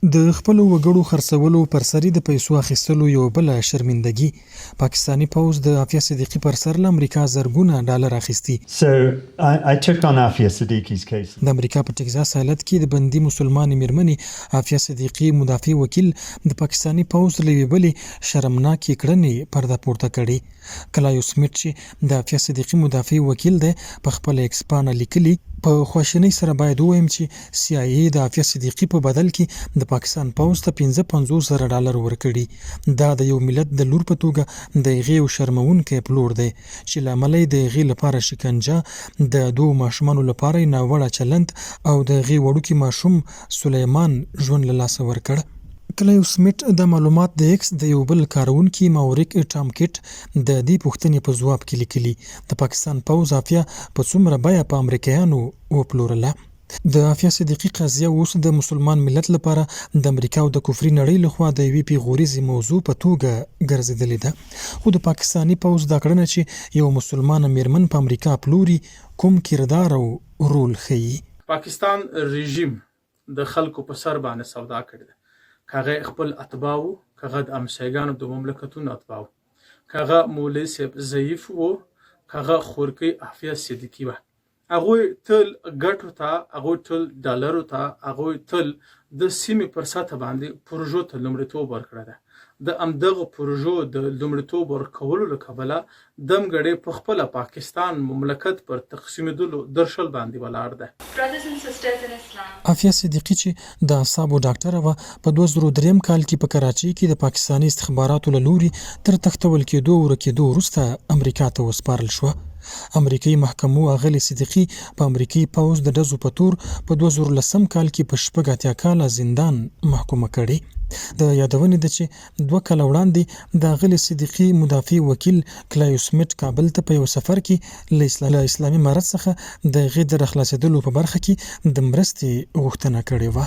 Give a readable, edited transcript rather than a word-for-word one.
د خپلو وګړو خرڅولو پر سر د پیسو اخیستلو یو بله شرمندګي پاکستاني پوځ د عافیه صدیقي پر سر له امریکا زرګونه ډالر اخیستي. So I took on Afia Siddiqui's case. د امریکا په ټکزاس ایالت کې د بندي مسلمان میرمنې عافیه صدیقي مدافع وکیل د پاکستاني پوځ له یوې بلې شرمناکې کړنې پرده پورته کړې. کلایو سمیت چې د عافیه صدیقي مدافع وکیل دی په خپل ایکس پاڼه لیکلي، په خواشینۍ سره باید ووایم چې سی آی ای د عافیه صدیقي په بدل کې د پاکستان پوځ ته $55,000 ورکړي. دا د یو ملت د لور په توګه د هغې یو شرمونکی پلور دی چې له امله یې د هغې لپاره شکنجه، د دوو ماشومانو لپاره یې ناوړه چلند او د هغې وړوکي ماشوم سلیمان ژوند له لاسه ورکړ. کلایو سمیت د معلومات د ایکس د یو بل کاروونکي ماوریک ټامکټ د دې پوښتنې په ځواب کې لیکلي د پاکستان پوځ عافیه په څومره بیه په امریکایانو وپلورله. د عافیه صدیقي قضیه اوس د مسلمان ملت لپاره د امریکا او د کفري نړۍ لخوا د یوې پیغوریزې موضوع په توګه ګرځېدلې ده. خو د پاکستاني پوځ دا کړنه چې یو مسلمانه میرمن په امریکا پلوري کوم کردار او رول ښیي. پاکستان رژیم د خلکو په سر باندې سودا کړې ده. کاغه خپل اتباعو، کاغه د امسایګانو د مملکتونو اتباعو، کاغه مولوی صاحب ضعیف وو، کاغه خورکی عافیه صدیقي وه. هغوی تل ګټو ته، هغوی تل ډالرو ته، هغوی تل د سیمې پر سطح باندې پروژو ته لومړیتوب ورکړی ده. د همدغه پروژو د لومړیتوب ورکولو له کبله دمګړې په خپله پاکستان مملکت پر تقسیمېدلو درشل باندې ولاړ ده. عافیه صدیقي چې د اعصابو ډاکټره وه په 2003 کال کې په کراچۍ کې د پاکستاني استخباراتو له لوري تر تښتول کېدو ورکېدو وروسته امریکا ته وسپارل شوه. امریکایي محکمو اغلې صدیقي په امریکایي پوځ د ډزو په تور په 2010 کال کې په 80 کاله زندان محکومه کړې. د یادونې ده چې 2 کاله وړاندې د اغلې صدیقي مدافع وکیل کلایو سمیت کابل ته په یو سفر کې له اسلامي امارت څخه د هغې د راخلاصېدلو په برخه کې د مرستې غوښتنه کړې وه.